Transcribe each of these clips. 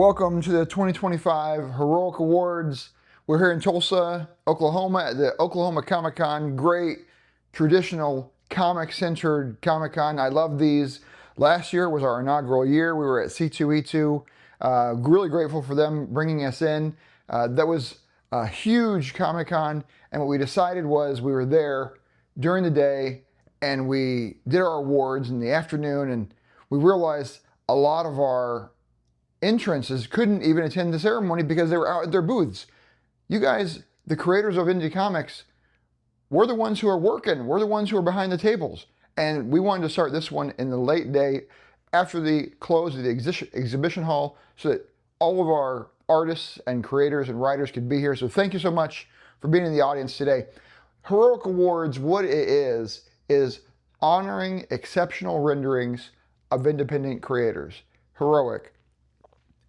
Welcome to the 2025 Heroic Awards. We're here in Tulsa, Oklahoma at the Oklahoma Comic Con. Great traditional comic-centered Comic Con. I love these. Last year was our inaugural year. We were at C2E2. Really grateful for them bringing us in. That was a huge Comic Con, and what we decided was we were there during the day and we did our awards in the afternoon, and we realized a lot of our entrances couldn't even attend the ceremony because they were out at their booths. You guys, the creators of indie comics, we're the ones who are working. We're the ones who are behind the tables. And we wanted to start this one in the late day after the close of the exhibition hall so that all of our artists and creators and writers could be here. So thank you so much for being in the audience today. Heroic Awards, what it is honoring exceptional renderings of independent creators. Heroic.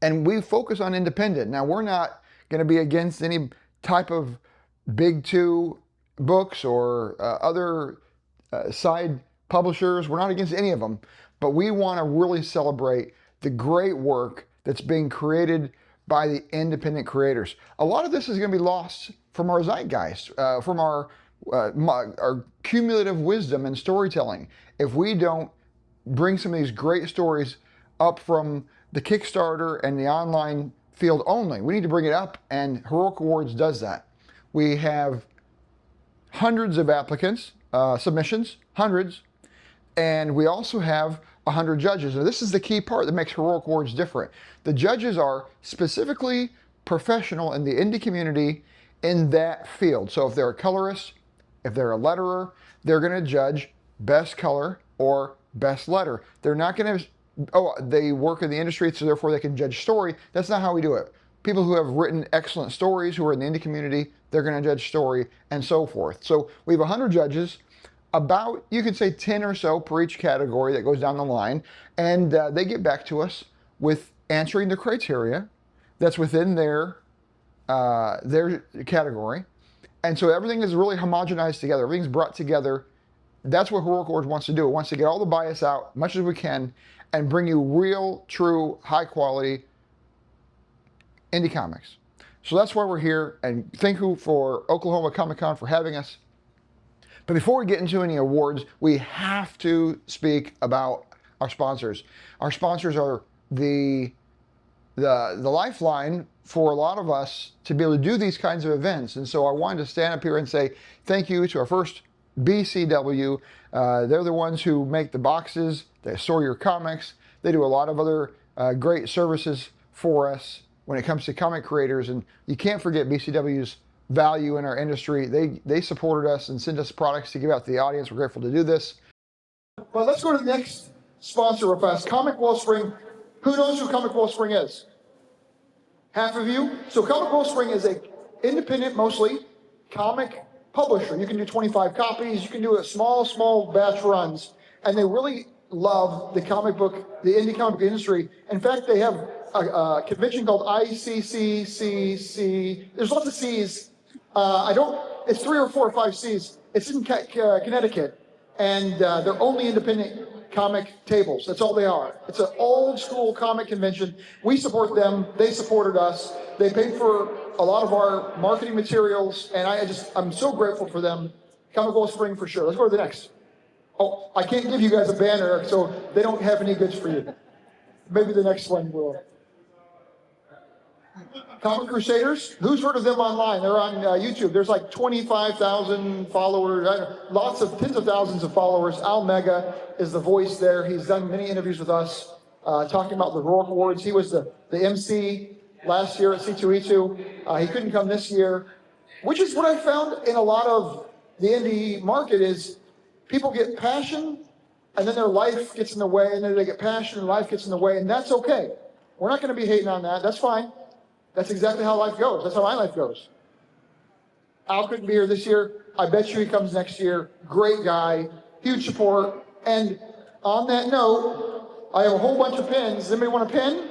And we focus on independent. Now, we're not going to be against any type of big two books or other side publishers. We're not against any of them. But we want to really celebrate the great work that's being created by the independent creators. A lot of this is going to be lost from our zeitgeist, from our cumulative wisdom and storytelling. If we don't bring some of these great stories up from the Kickstarter and the online field only. We need to bring it up, and Heroic Awards does that. We have hundreds of applicants, submissions, hundreds, and we also have 100 judges. Now, this is the key part that makes Heroic Awards different. The judges are specifically professional in the indie community in that field. So if they're a colorist, if they're a letterer, they're going to judge best color or best letter. They're not going to they work in the industry, so therefore they can judge story. That's not how we do it. People who have written excellent stories, who are in the indie community, they're going to judge story and so forth. So we have 100 judges, about, you could say 10 or so per each category that goes down the line, and they get back to us with answering the criteria that's within their category. And so everything is really homogenized together. Everything's brought together. That's what Heroic Awards wants to do. It wants to get all the bias out as much as we can and bring you real, true, high-quality indie comics. So that's why we're here, and thank you for Oklahoma Comic Con for having us. But before we get into any awards, we have to speak about our sponsors. Our sponsors are the lifeline for a lot of us to be able to do these kinds of events. And so I wanted to stand up here and say thank you to our first BCW. They're the ones who make the boxes, they store your comics. They do a lot of other great services for us when it comes to comic creators, and you can't forget BCW's value in our industry. They supported us and sent us products to give out to the audience. We're grateful to do this. Well, let's go to the next sponsor real fast. Comic Wellspring. Who knows who Comic Wellspring is? Half of you. So Comic Wellspring is a independent, mostly, comic publisher. You can do 25 copies. You can do a small batch runs. And they really love the comic book, the indie comic book industry. In fact, they have a convention called ICCCC. There's lots of C's. It's 3 or 4 or 5 C's. It's in Connecticut. And they're only independent comic tables. That's all they are. It's an old school comic convention. We support them. They supported us. They paid for a lot of our marketing materials, and I'm so grateful for them. Comic Wellspring for sure. Let's go to the next. Oh, I can't give you guys a banner, so they don't have any goods for you. Maybe the next one will. Comic Crusaders. Who's heard of them online? They're on YouTube. There's like 25,000 followers, tens of thousands of followers. Al Mega is the voice there. He's done many interviews with us talking about the Heroic Awards. He was the MC last year at C2E2. He couldn't come this year, which is what I found in a lot of the indie market is people get passion and then their life gets in the way, and then they get passion and life gets in the way, and that's okay. We're not going to be hating on that. That's fine. That's exactly how life goes. That's how my life goes. Al couldn't be here this year. I bet you he comes next year. Great guy, huge support. And on that note, I have a whole bunch of pins. Does anybody want a pin?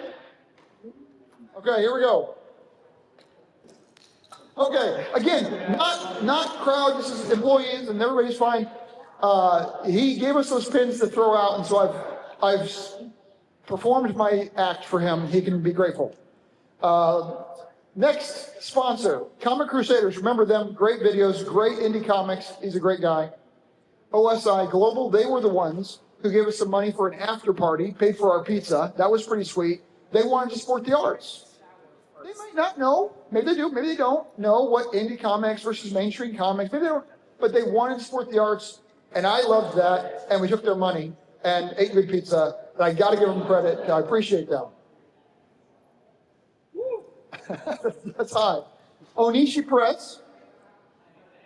Okay, here we go. Okay, again, not crowd. This is employees, and everybody's fine. He gave us those pins to throw out, and so I've performed my act for him. He can be grateful. Next sponsor, Comic Crusaders. Remember them? Great videos, great indie comics. He's a great guy. OSI Global, they were the ones who gave us some money for an after party, paid for our pizza. That was pretty sweet. They wanted to support the arts. They might not know, maybe they do, maybe they don't know what indie comics versus mainstream comics, maybe they don't, but they wanted to support the arts, and I loved that, and we took their money and ate good pizza, and I gotta give them credit, I appreciate them. That's high. Onishi Press,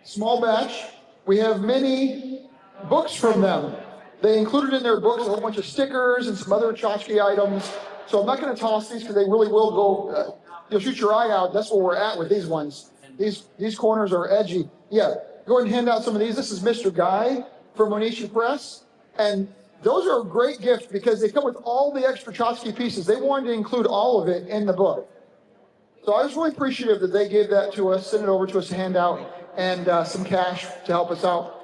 small batch. We have many books from them. They included in their books a whole bunch of stickers and some other tchotchke items. So I'm not going to toss these because they really will go, you'll shoot your eye out. That's where we're at with these ones. These corners are edgy. Yeah, go ahead and hand out some of these. This is Mr. Guy from Onishi Press. And those are a great gift because they come with all the extra tchotchke pieces. They wanted to include all of it in the book. So I was really appreciative that they gave that to us, sent it over to us to hand out, and some cash to help us out.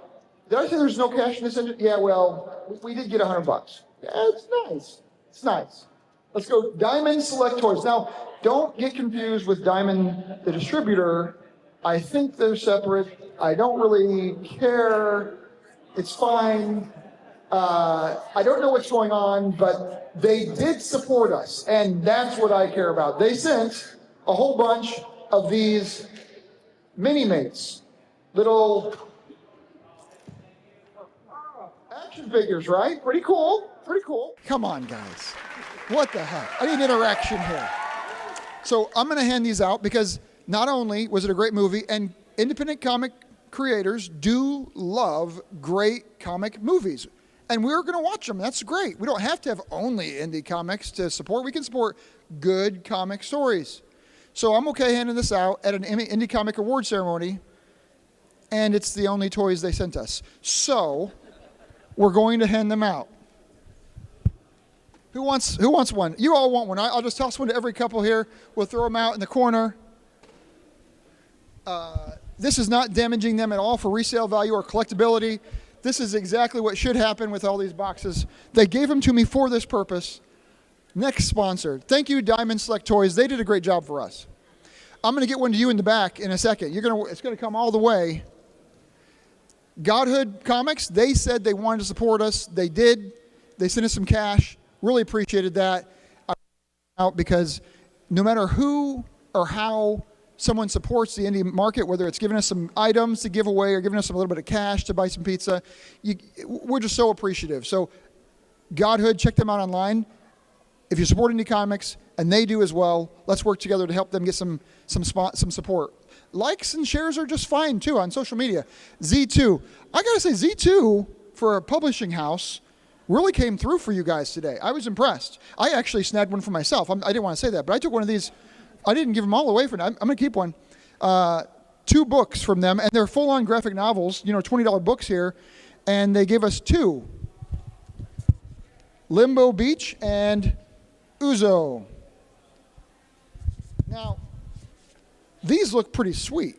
Did I say there's no cash in this? Yeah, well, we did get $100. Yeah, it's nice. It's nice. Let's go Diamond Select Toys. Now, don't get confused with Diamond, the distributor. I think they're separate. I don't really care. It's fine. I don't know what's going on, but they did support us, and that's what I care about. They sent a whole bunch of these mini-mates, little action figures, right? Pretty cool, pretty cool. Come on, guys. What the heck? I need interaction here. So I'm going to hand these out because not only was it a great movie, and independent comic creators do love great comic movies. And we're going to watch them. That's great. We don't have to have only indie comics to support. We can support good comic stories. So I'm okay handing this out at an Indie Comic Award ceremony, and it's the only toys they sent us. So we're going to hand them out. Who wants one? You all want one. I'll just toss one to every couple here. We'll throw them out in the corner. This is not damaging them at all for resale value or collectability. This is exactly what should happen with all these boxes. They gave them to me for this purpose. Next sponsor. Thank you, Diamond Select Toys. They did a great job for us. I'm going to get one to you in the back in a second. It's going to come all the way. Godhood Comics, they said they wanted to support us. They did. They sent us some cash. Really appreciated that. Out because no matter who or how someone supports the indie market, whether it's giving us some items to give away or giving us a little bit of cash to buy some pizza, we're just so appreciative. So Godhood, check them out online. If you support indie comics, and they do as well, let's work together to help them get some support. Likes and shares are just fine, too, on social media. Z2. I got to say, Z2, for a publishing house, really came through for you guys today. I was impressed. I actually snagged one for myself. I didn't want to say that, but I took one of these. I didn't give them all away for now. I'm going to keep one. 2 books from them, and they're full-on graphic novels, $20 books here, and they gave us 2. Limbo Beach and Uzo. Now, these look pretty sweet.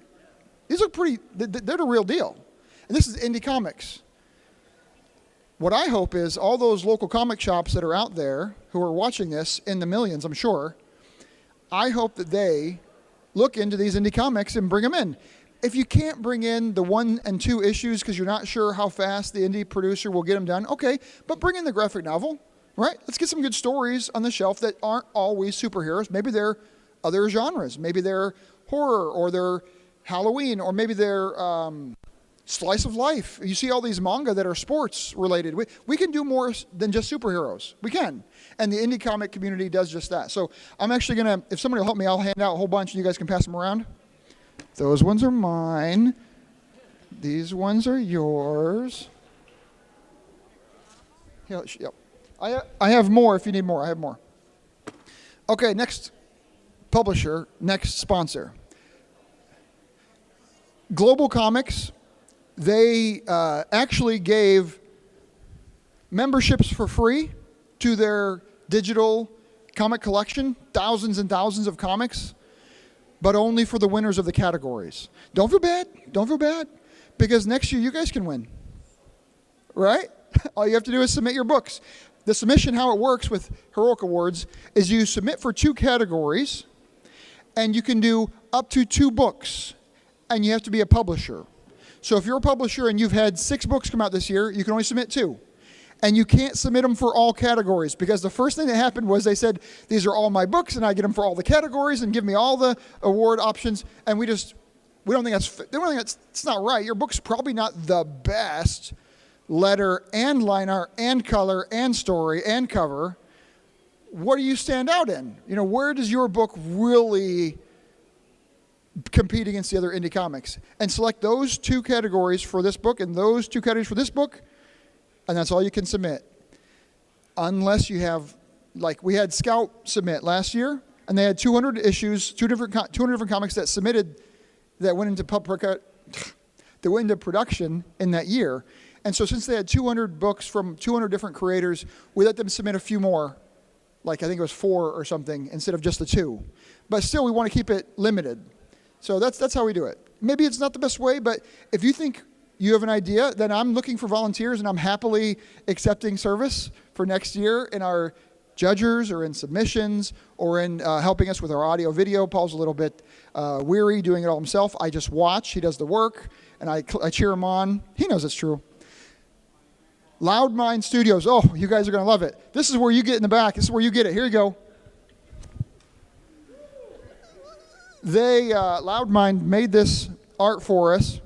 These look pretty, they're the real deal. And this is indie comics. What I hope is all those local comic shops that are out there who are watching this in the millions, I'm sure, I hope that they look into these indie comics and bring them in. If you can't bring in the 1 and 2 issues because you're not sure how fast the indie producer will get them done, okay, but bring in the graphic novel, right? Let's get some good stories on the shelf that aren't always superheroes. Maybe they're other genres. Maybe they're horror, or they're Halloween, or maybe they're slice of life. You see all these manga that are sports related. We can do more than just superheroes. We can. And the indie comic community does just that. So I'm actually going to, if somebody will help me, I'll hand out a whole bunch and you guys can pass them around. Those ones are mine. These ones are yours. Yep. I have more if you need more. I have more. Okay, next publisher, next sponsor. Global Comics, they actually gave memberships for free to their digital comic collection, thousands and thousands of comics, but only for the winners of the categories. Don't feel bad. Don't feel bad, because next year you guys can win, right? All you have to do is submit your books. The submission, how it works with H.E.R.O.I.C Awards, is you submit for 2 categories, and you can do up to 2 books, and you have to be a publisher. So if you're a publisher and you've had 6 books come out this year, you can only submit 2. And you can't submit them for all categories, because the first thing that happened was they said, these are all my books, and I get them for all the categories and give me all the award options, and we don't think it's not right. Your book's probably not the best letter and line art and color and story and cover. What do you stand out in? Where does your book really compete against the other indie comics? And select those 2 categories for this book and those 2 categories for this book, and that's all you can submit. Unless you have, like we had Scout submit last year, and they had 200 issues, 200 different comics that submitted, that went into production in that year. And so since they had 200 books from 200 different creators, we let them submit a few more, like I think it was 4 or something, instead of just the 2. But still, we want to keep it limited. So that's how we do it. Maybe it's not the best way, but if you think you have an idea, then I'm looking for volunteers, and I'm happily accepting service for next year in our judgers or in submissions or in helping us with our audio video. Paul's a little bit weary doing it all himself. I just watch. He does the work, and I cheer him on. He knows it's true. Loudmind Studios. Oh, you guys are going to love it. This is where you get in the back. This is where you get it. Here you go. Loudmind made this art for us.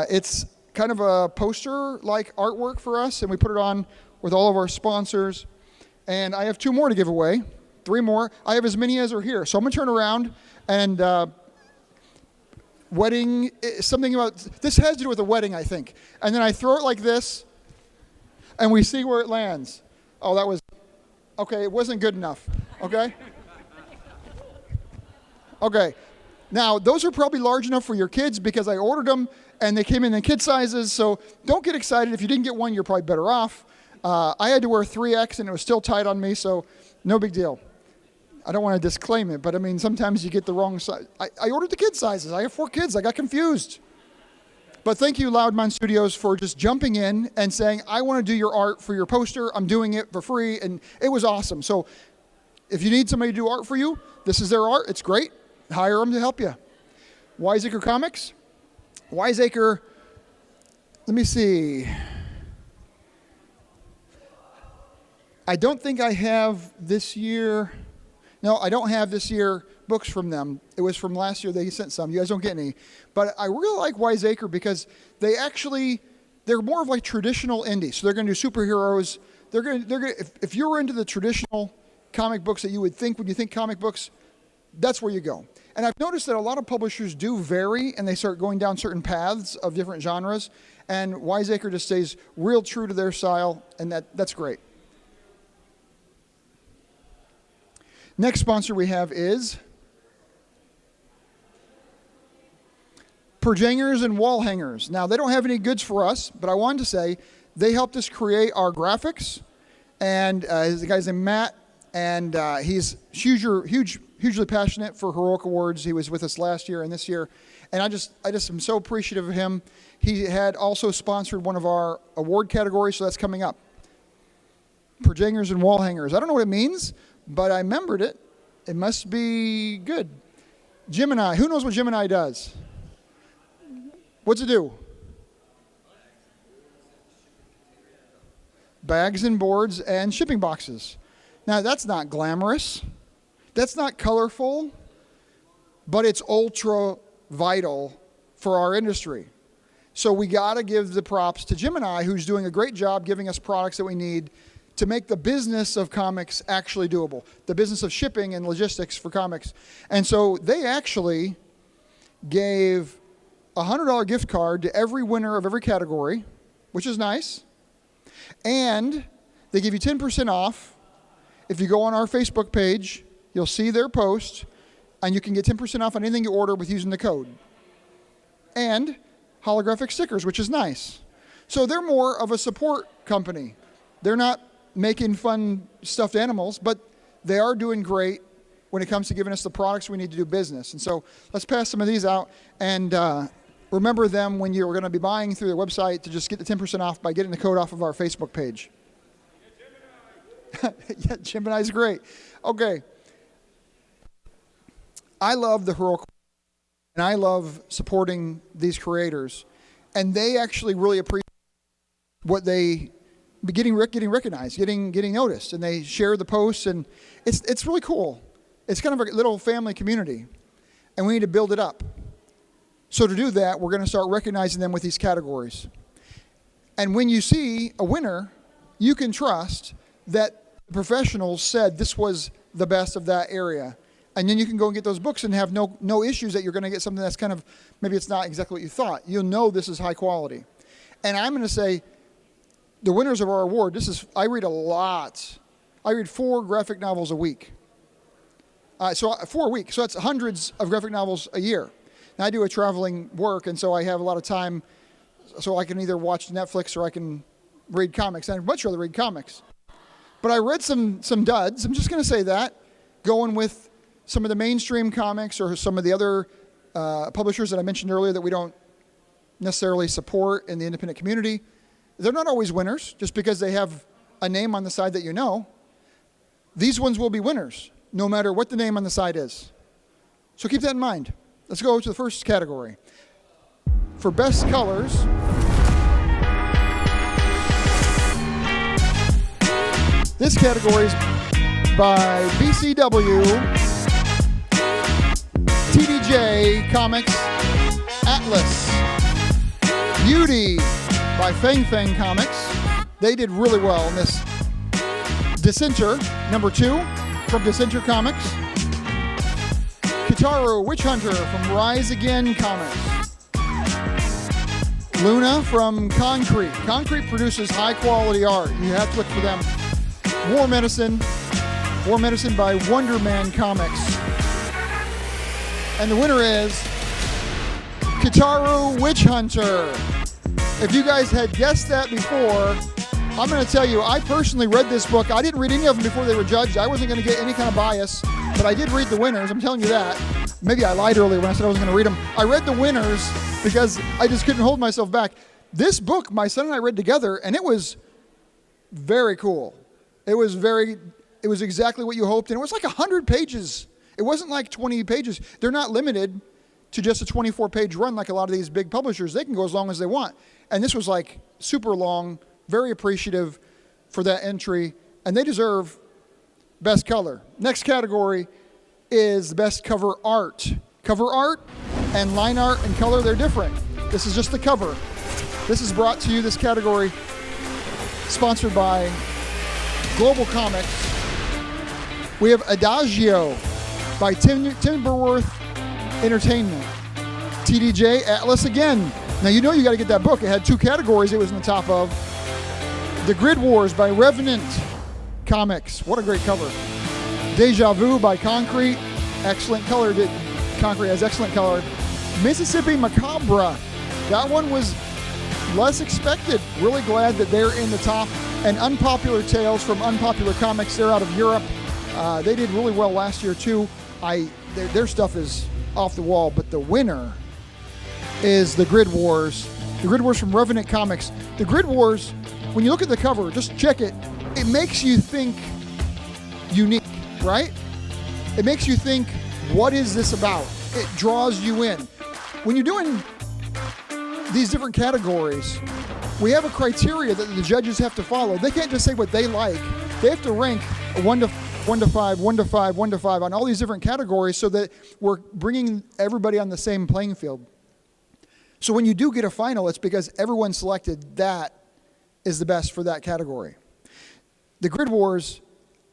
It's kind of a poster-like artwork for us, and we put it on with all of our sponsors. And I have 2 more to give away, 3 more. I have as many as are here. So I'm going to turn around, and wedding, something about, this has to do with a wedding, I think. And then I throw it like this, and we see where it lands. Oh, that was, okay, it wasn't good enough, okay? Okay, now those are probably large enough for your kids because I ordered them, and they came in kid sizes, so don't get excited. If you didn't get one, you're probably better off. I had to wear 3X, and it was still tight on me, so no big deal. I don't want to disclaim it, but I mean, sometimes you get the wrong size. I ordered the kid sizes. I have 4 kids. I got confused. But thank you, Loudmind Studios, for just jumping in and saying, I want to do your art for your poster. I'm doing it for free, and it was awesome. So if you need somebody to do art for you, this is their art. It's great. Hire them to help you. Wiseacre Comics. Wiseacre, let me see. I don't think I have this year. No, I don't have this year books from them. It was from last year. They sent some. You guys don't get any. But I really like Wiseacre because they're more of like traditional indie. So they're going to do superheroes. If you're into the traditional comic books that you would think when you think comic books, that's where you go. And I've noticed that a lot of publishers do vary, and they start going down certain paths of different genres. And Wiseacre just stays real true to their style, and that's great. Next sponsor we have is Perjangers and Wall Hangers. Now, they don't have any goods for us, but I wanted to say they helped us create our graphics. And the guy's named Matt, and he's hugely passionate for H.E.R.O.I.C Awards. He was with us last year and this year. And I just am so appreciative of him. He had also sponsored one of our award categories, so that's coming up. Perjangers and Wall Hangers. I don't know what it means, but I remembered it. It must be good. Gemini. Who knows what Gemini does? What's it do? Bags and boards and shipping boxes. Now, that's not glamorous. That's not colorful, but it's ultra vital for our industry. So we got to give the props to Gemini, who's doing a great job giving us products that we need to make the business of comics actually doable, the business of shipping and logistics for comics. And so they actually gave a $100 gift card to every winner of every category, which is nice. And they give you 10% off. If you go on our Facebook page, you'll see their post, and you can get 10% off on anything you order with using the code. And holographic stickers, which is nice. So they're more of a support company. They're not making fun stuffed animals, but they are doing great when it comes to giving us the products we need to do business. And so let's pass some of these out, and remember them when you're going to be buying through their website to just get the 10% off by getting the code off of our Facebook page. Yeah, Gemini's great. Okay. I love the H.E.R.O.I.C, and I love supporting these creators, and they actually really appreciate what they getting recognized, getting noticed, and they share the posts, and it's really cool. It's kind of a little family community, and we need to build it up. So to do that, we're going to start recognizing them with these categories. And when you see a winner, you can trust that the professionals said this was the best of that area. And then you can go and get those books and have no issues that you're going to get something that's kind of, maybe it's not exactly what you thought. You'll know this is high quality. And I'm going to say, the winners of our award, I read a lot. I read 4 graphic novels a week. So 4 a week. So that's hundreds of graphic novels a year. Now I do a traveling work, and so I have a lot of time, so I can either watch Netflix or I can read comics. And I'd much rather read comics. But I read some duds. I'm just going to say that, going with some of the mainstream comics or some of the other publishers that I mentioned earlier that we don't necessarily support in the independent community. They're not always winners just because they have a name on the side that you know. These ones will be winners no matter what the name on the side is. So keep that in mind. Let's go to the first category. For best colors, this category is by BCW, TDJ Comics, Atlas, Beauty by Fang Fang Comics. They did really well in this. Dissenter, number 2 from Dissenter Comics. Kitaro Witch Hunter from Rise Again Comics. Luna from Concrete. Concrete produces high quality art. You have to look for them. War Medicine by Wonder Man Comics. And the winner is Kitaro Witch Hunter. If you guys had guessed that before, I'm going to tell you, I personally read this book. I didn't read any of them before they were judged. I wasn't going to get any kind of bias, but I did read the winners. I'm telling you that. Maybe I lied earlier when I said I wasn't going to read them. I read the winners because I just couldn't hold myself back. This book, my son and I read together, and it was very cool. It was exactly what you hoped, and it was like 100 pages. It wasn't like 20 pages. They're not limited to just a 24-page run like a lot of these big publishers. They can go as long as they want. And this was like super long, very appreciative for that entry, and they deserve best color. Next category is best cover art. Cover art and line art and color, they're different. This is just the cover. This is brought to you, this category, sponsored by Global Comics. We have Adagio by Timberworth Entertainment. TDJ Atlas again. Now you know you got to get that book. It had 2 categories it was in the top of. The Grid Wars by Revenant Comics. What a great cover. Deja Vu by Concrete. Excellent color. Concrete has excellent color. Mississippi Macabre. That one was less expected. Really glad that they're in the top. And Unpopular Tales from Unpopular Comics. They're out of Europe. They did really well last year too. Their stuff is off the wall, but the winner is the Grid Wars. The Grid Wars from Revenant Comics. The Grid Wars, when you look at the cover, just check it. It makes you think unique, right? It makes you think, what is this about? It draws you in. When you're doing these different categories, we have a criteria that the judges have to follow. They can't just say what they like. They have to rank 1 to 5, 1 to 5, 1 to 5 on all these different categories so that we're bringing everybody on the same playing field. So when you do get a final, it's because everyone selected that is the best for that category. The Grid Wars,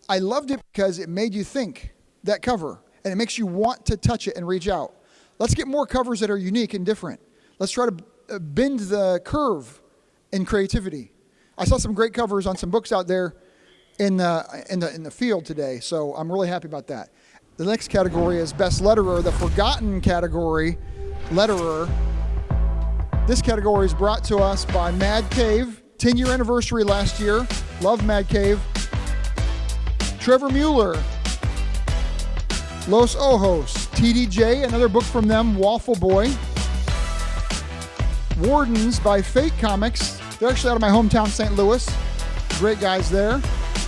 I loved it because it made you think, that cover, and it makes you want to touch it and reach out. Let's get more covers that are unique and different. Let's try to bend the curve in creativity. I saw some great covers on some books out there in the field today, so I'm really happy about that. The next category is Best Letterer, the forgotten category, Letterer. This category is brought to us by Mad Cave, 10-year anniversary last year. Love Mad Cave. Trevor Mueller, Los Ojos, TDJ, another book from them, Waffle Boy. Wardens by Fate Comics. They're actually out of my hometown, St. Louis. Great guys there.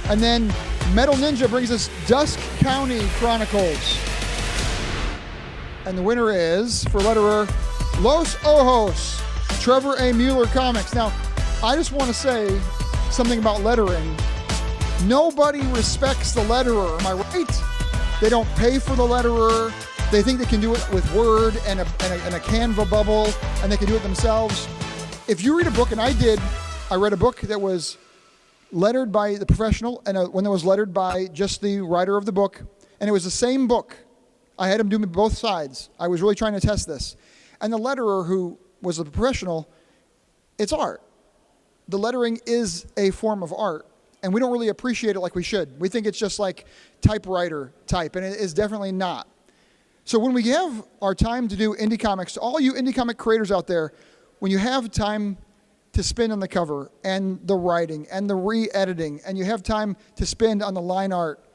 And then Metal Ninja brings us Dusk County Chronicles. And the winner is, for letterer, Los Ojos, Trevor A. Mueller Comics. Now, I just want to say something about lettering. Nobody respects the letterer, am I right? They don't pay for the letterer. They think they can do it with Word and a Canva bubble, and they can do it themselves. If you read a book, and I read a book that was lettered by the professional and one that was lettered by just the writer of the book, and it was the same book. I had him do both sides. I was really trying to test this. And the letterer, who was the professional, it's art. The lettering is a form of art, and we don't really appreciate it like we should. We think it's just like typewriter type, and it is definitely not. So when we have our time to do indie comics, to all you indie comic creators out there, when you have time to spend on the cover and the writing and the re-editing, and you have time to spend on the line art,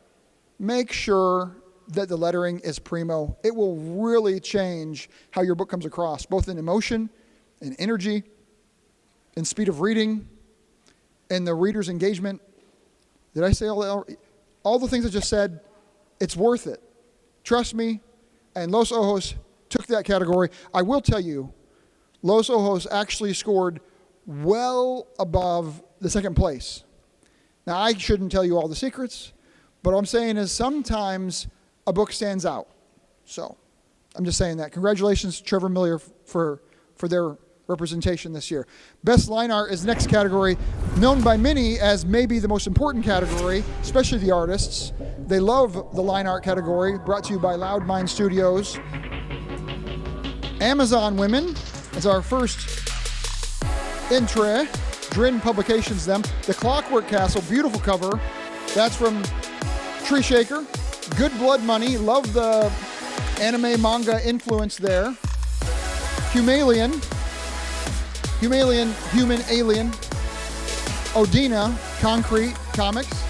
make sure that the lettering is primo. It will really change how your book comes across, both in emotion, in energy, in speed of reading, in the reader's engagement. Did I say all the things I just said? It's worth it. Trust me. And Los Ojos took that category. I will tell you, Los Ojos actually scored well above the second place. Now, I shouldn't tell you all the secrets, but what I'm saying is sometimes a book stands out. So I'm just saying that. Congratulations to Trevor Miller for their representation this year. Best line art is the next category, known by many as maybe the most important category, especially the artists. They love the line art category, brought to you by Loud Mind Studios. Amazon Women is our first entry. Drin Publications them. The Clockwork Castle, beautiful cover. That's from Tree Shaker. Good Blood Money, love the anime manga influence there. Human Alien. Odina, Concrete Comics.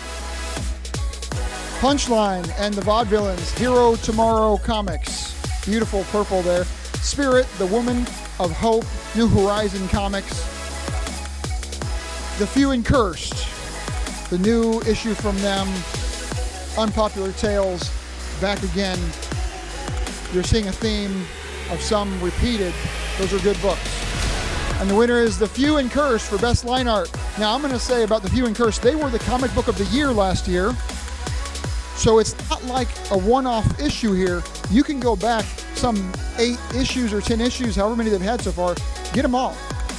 Punchline and the Vaudevillains, Hero Tomorrow Comics. Beautiful purple there. Spirit, the Woman of Hope, New Horizon Comics. The Few and Cursed, the new issue from them. Unpopular Tales, back again. You're seeing a theme of some repeated. Those are good books. And the winner is The Few and Cursed for Best Line Art. Now, I'm going to say about The Few and Cursed, they were the comic book of the year last year. So it's not like a one-off issue here. You can go back some 8 issues or 10 issues, however many they've had so far, get them all.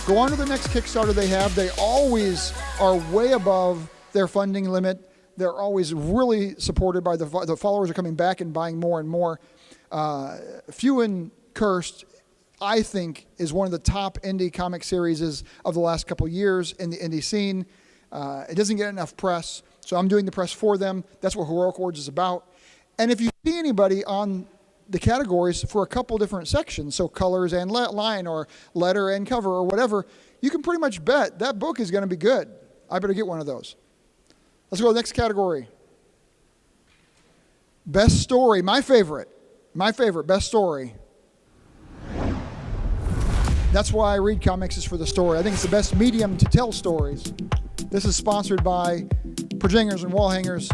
Go on to the next Kickstarter they have. They always are way above their funding limit. They're always really supported by the followers are coming back and buying more and more. Few and Cursed, I think, is one of the top indie comic series of the last couple years in the indie scene. It doesn't get enough press, so I'm doing the press for them. That's what Heroic Awards is about. And if you see anybody on the categories for a couple different sections, so colors and line or letter and cover or whatever, you can pretty much bet that book is going to be good. I better get one of those. Let's go to the next category. Best story, my favorite, best story. That's why I read comics, is for the story. I think it's the best medium to tell stories. This is sponsored by Projangers and Wall Hangers.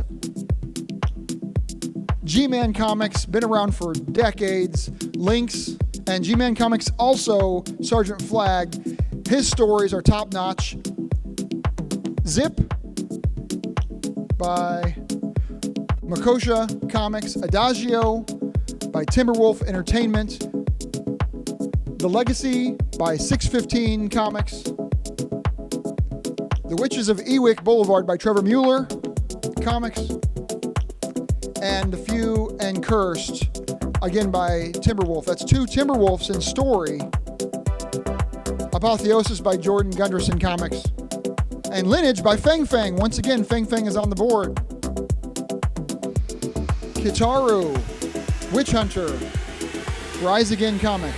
G-Man Comics, been around for decades. Lynx and G-Man Comics, also Sergeant Flag. His stories are top-notch. Zip by Makosha Comics. Adagio by Timberwolf Entertainment. The Legacy by 615 Comics. The Witches of Ewick Boulevard by Trevor Mueller Comics. And The Few and Cursed, again by Timberwolf. That's 2 Timberwolves in story. Apotheosis by Jordan Gunderson Comics. And Lineage by Fang Fang. Once again, Fang Fang is on the board. Kitaru, Witch Hunter, Rise Again Comics.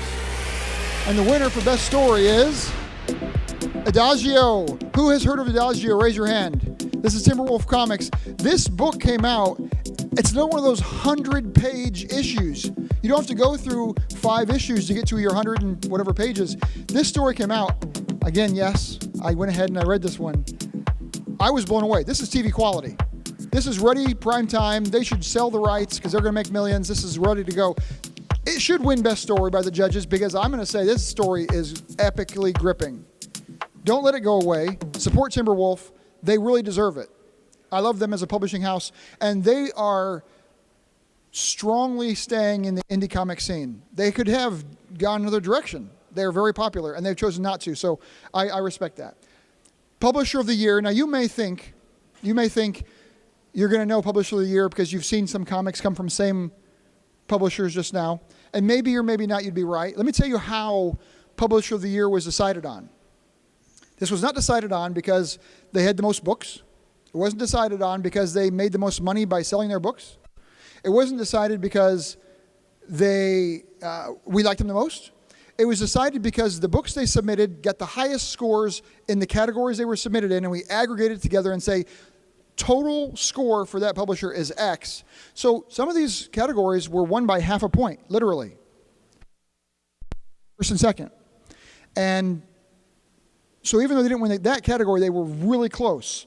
And the winner for Best Story is Adagio. Who has heard of Adagio? Raise your hand. This is Timberwolf Comics. This book came out. It's not one of those 100-page issues. You don't have to go through 5 issues to get to your 100 and whatever pages. This story came out. Again, yes, I went ahead and I read this one. I was blown away. This is TV quality. This is ready, prime time. They should sell the rights because they're going to make millions. This is ready to go. It should win Best Story by the judges because I'm going to say this story is epically gripping. Don't let it go away. Support Timberwolf. They really deserve it. I love them as a publishing house, and they are strongly staying in the indie comic scene. They could have gone another direction. They're very popular, and they've chosen not to, so I respect that. Publisher of the Year. Now, you may think you're going to know Publisher of the Year because you've seen some comics come from same publishers just now, and maybe or maybe not you'd be right. Let me tell you how Publisher of the Year was decided on. This was not decided on because they had the most books. It wasn't decided on because they made the most money by selling their books. It wasn't decided because we liked them the most. It was decided because the books they submitted got the highest scores in the categories they were submitted in, and we aggregated it together and say, total score for that publisher is X. So some of these categories were won by half a point, literally. First and second. And so even though they didn't win that category, they were really close.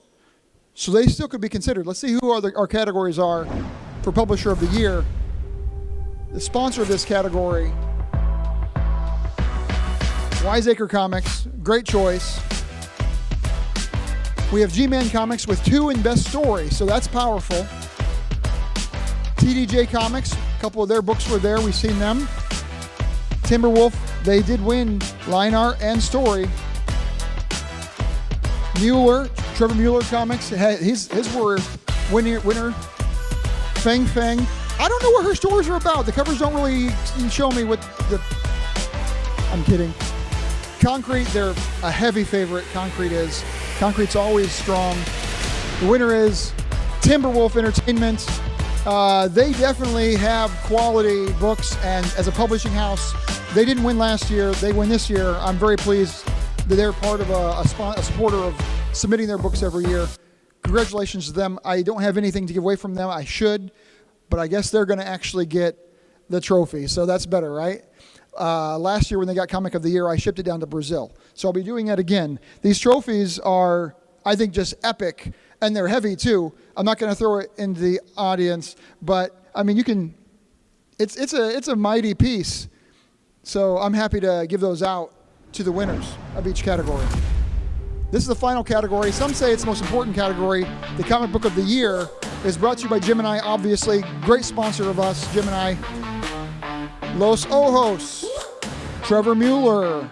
So they still could be considered. Let's see who our categories are for Publisher of the Year. The sponsor of this category, Wiseacre Comics, great choice. We have G-Man Comics with 2 in Best Story, so that's powerful. TDJ Comics, a couple of their books were there, we've seen them. Timberwolf, they did win line art and story. Trevor Mueller Comics, his were winner. Feng. I don't know what her stories are about. The covers don't really show me what the... I'm kidding. Concrete, they're a heavy favorite. Concrete is. Concrete's always strong. The winner is Timberwolf Entertainment. They definitely have quality books, and as a publishing house, they didn't win last year. They win this year. I'm very pleased that they're part of a supporter of submitting their books every year. Congratulations to them. I don't have anything to give away from them. I should, but I guess they're going to actually get the trophy, so that's better, right? Last year when they got Comic of the Year, I shipped it down to Brazil. So I'll be doing that again. These trophies are, I think, just epic, and they're heavy too. I'm not going to throw it into the audience, but I mean, you can, it's a mighty piece. So I'm happy to give those out to the winners of each category. This is the final category. Some say it's the most important category. The Comic Book of the Year is brought to you by Gemini, obviously. Great sponsor of us, Gemini. Los Ojos, Trevor Mueller,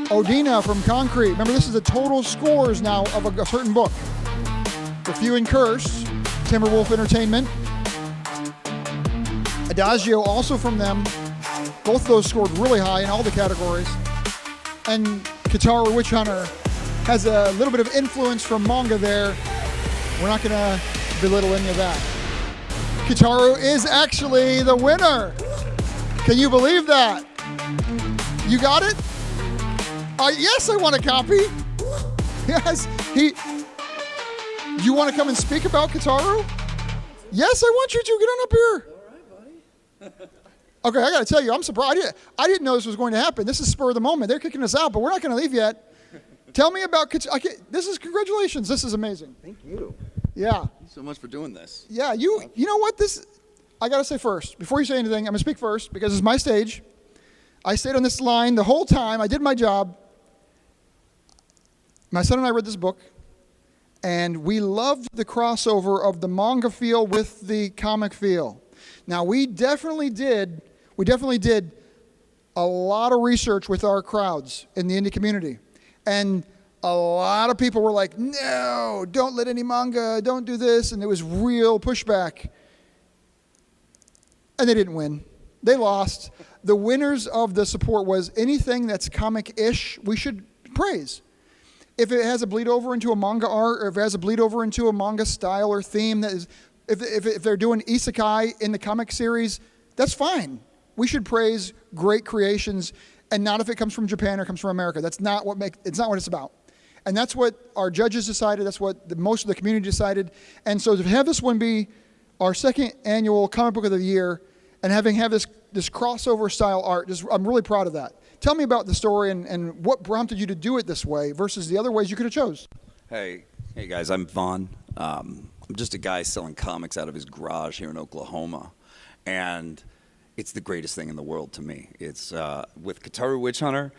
Odina from Concrete. Remember, this is the total scores now of a certain book. The Few and Curse, Timberwolf Entertainment. Adagio, also from them. Both those scored really high in all the categories. And H.E.R.O.I.C Witch Hunter has a little bit of influence from manga there. We're not going to belittle any of that. H.E.R.O.I.C is actually the winner. Can you believe that? You got it? Yes, I want a copy. Yes, you want to come and speak about H.E.R.O.I.C? Yes, I want you to. Get on up here. All right, buddy. Okay, I got to tell you, I'm surprised. I didn't know this was going to happen. This is spur of the moment. They're kicking us out, but we're not going to leave yet. Tell me about this is congratulations. This is amazing. Thank you. Yeah. Thank you so much for doing this. Yeah, you know what? I got to say first, before you say anything, I'm going to speak first because it's my stage. I stayed on this line the whole time. I did my job. My son and I read this book, and we loved the crossover of the manga feel with the comic feel. Now, we definitely did a lot of research with our crowds in the indie community. And a lot of people were like, no, don't let any manga, don't do this. And there was real pushback. And they didn't win. They lost. The winners of the support was anything that's comic-ish, we should praise. If it has a bleed over into a manga art, or if it has a bleed over into a manga style or theme, that is, if they're doing isekai in the comic series, that's fine. We should praise great creations, and not if it comes from Japan or comes from America. It's not what it's about. And that's what our judges decided. That's what most of the community decided. And so to have this one be our second annual Comic Book of the Year, and have this crossover style art, I'm really proud of that. Tell me about the story and what prompted you to do it this way versus the other ways you could have chose. Hey guys, I'm Vaughn. I'm just a guy selling comics out of his garage here in Oklahoma. And it's the greatest thing in the world to me. It's with Kataru Witch Hunter.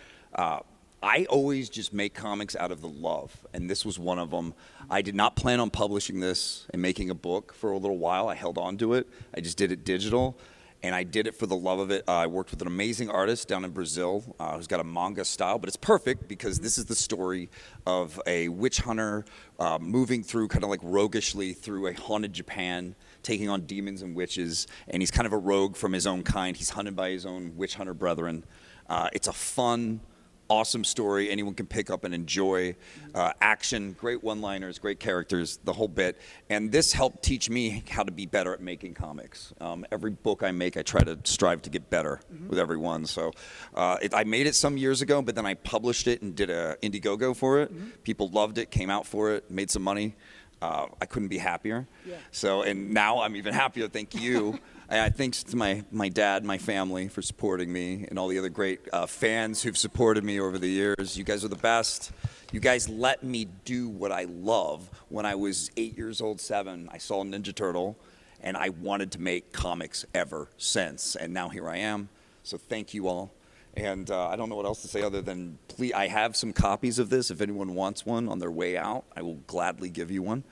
I always just make comics out of the love, and this was one of them. I did not plan on publishing this and making a book for a little while. I held on to it. I just did it digital, and I did it for the love of it. I worked with an amazing artist down in Brazil who's got a manga style, but it's perfect because this is the story of a witch hunter moving through kind of like roguishly through a haunted Japan, taking on demons and witches, and he's kind of a rogue from his own kind. He's hunted by his own witch hunter brethren. It's a fun, awesome story anyone can pick up and enjoy. Action, great one-liners, great characters, the whole bit. And this helped teach me how to be better at making comics. Every book I make, I try to strive to get better with every one. So I made it some years ago, but then I published it and did a Indiegogo for it. People loved it, came out for it, made some money. I couldn't be happier. Yeah. So, and now I'm even happier. Thank you. Thanks to my dad, my family for supporting me, and all the other great fans who've supported me over the years. You guys are the best. You guys let me do what I love. When I was 8 years old, 7, I saw Ninja Turtle, and I wanted to make comics ever since. And now here I am. So thank you all. And I don't know what else to say other than, please, I have some copies of this. If anyone wants one on their way out, I will gladly give you one.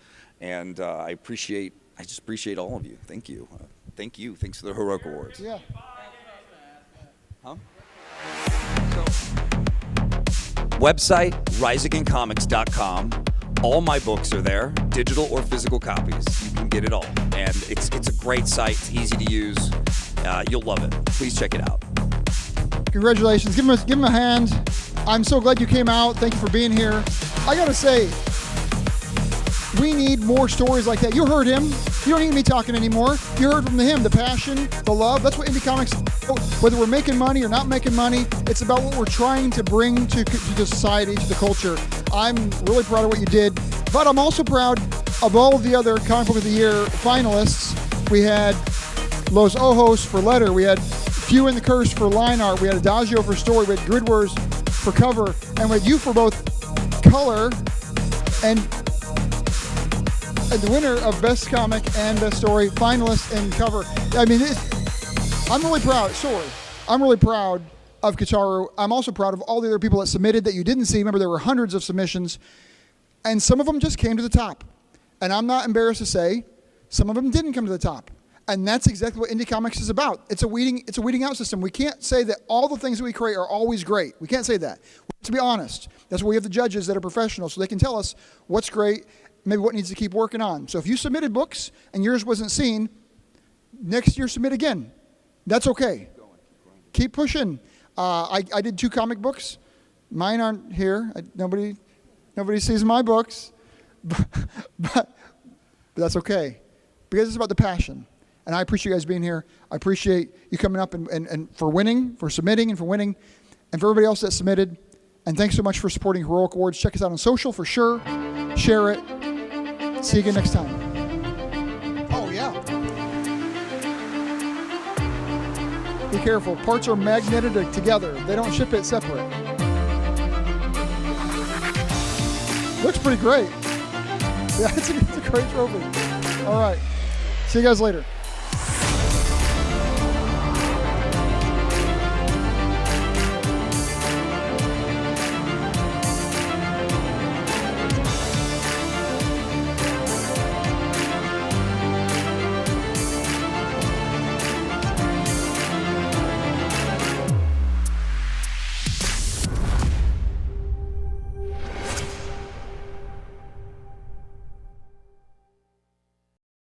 And I just appreciate all of you. Thank you. Thank you. Thanks for the H.E.R.O.I.C Awards. Yeah. Huh? So, website, riseagaincomics.com. All my books are there, digital or physical copies. You can get it all. And it's a great site. It's easy to use. You'll love it. Please check it out. Congratulations. Give him a hand. I'm so glad you came out. Thank you for being here. I got to say, we need more stories like that. You heard him. You don't need me talking anymore. You heard from him, the passion, the love. That's what indie comics, whether we're making money or not making money, it's about what we're trying to bring to the society, to the culture. I'm really proud of what you did, but I'm also proud of all of the other Comic Book of the Year finalists. We had Los Ojos for letter. We had Few in the Curse for line art. We had Adagio for story. We had Grid Wars for cover. And we had you for both color and the winner of Best Comic and Best Story, finalist and cover. I mean, I'm really proud. I'm really proud of Kataru. I'm also proud of all the other people that submitted that you didn't see. Remember, there were hundreds of submissions, and some of them just came to the top. And I'm not embarrassed to say some of them didn't come to the top. And that's exactly what indie comics is about. It's a weeding out system. We can't say that all the things that we create are always great. We can't say that. We have to be honest. That's why we have the judges that are professional, so they can tell us what's great, maybe what needs to keep working on. So if you submitted books and yours wasn't seen, next year submit again. That's okay. Keep pushing. I did 2 comic books. Mine aren't here. Nobody sees my books, but that's okay because it's about the passion. And I appreciate you guys being here. I appreciate you coming up and for winning, for submitting, and for winning, and for everybody else that submitted. And thanks so much for supporting H.E.R.O.I.C Awards. Check us out on social for sure. Share it. See you again next time. Oh, yeah. Be careful. Parts are magneted together. They don't ship it separate. Looks pretty great. Yeah, it's a great trophy. All right. See you guys later.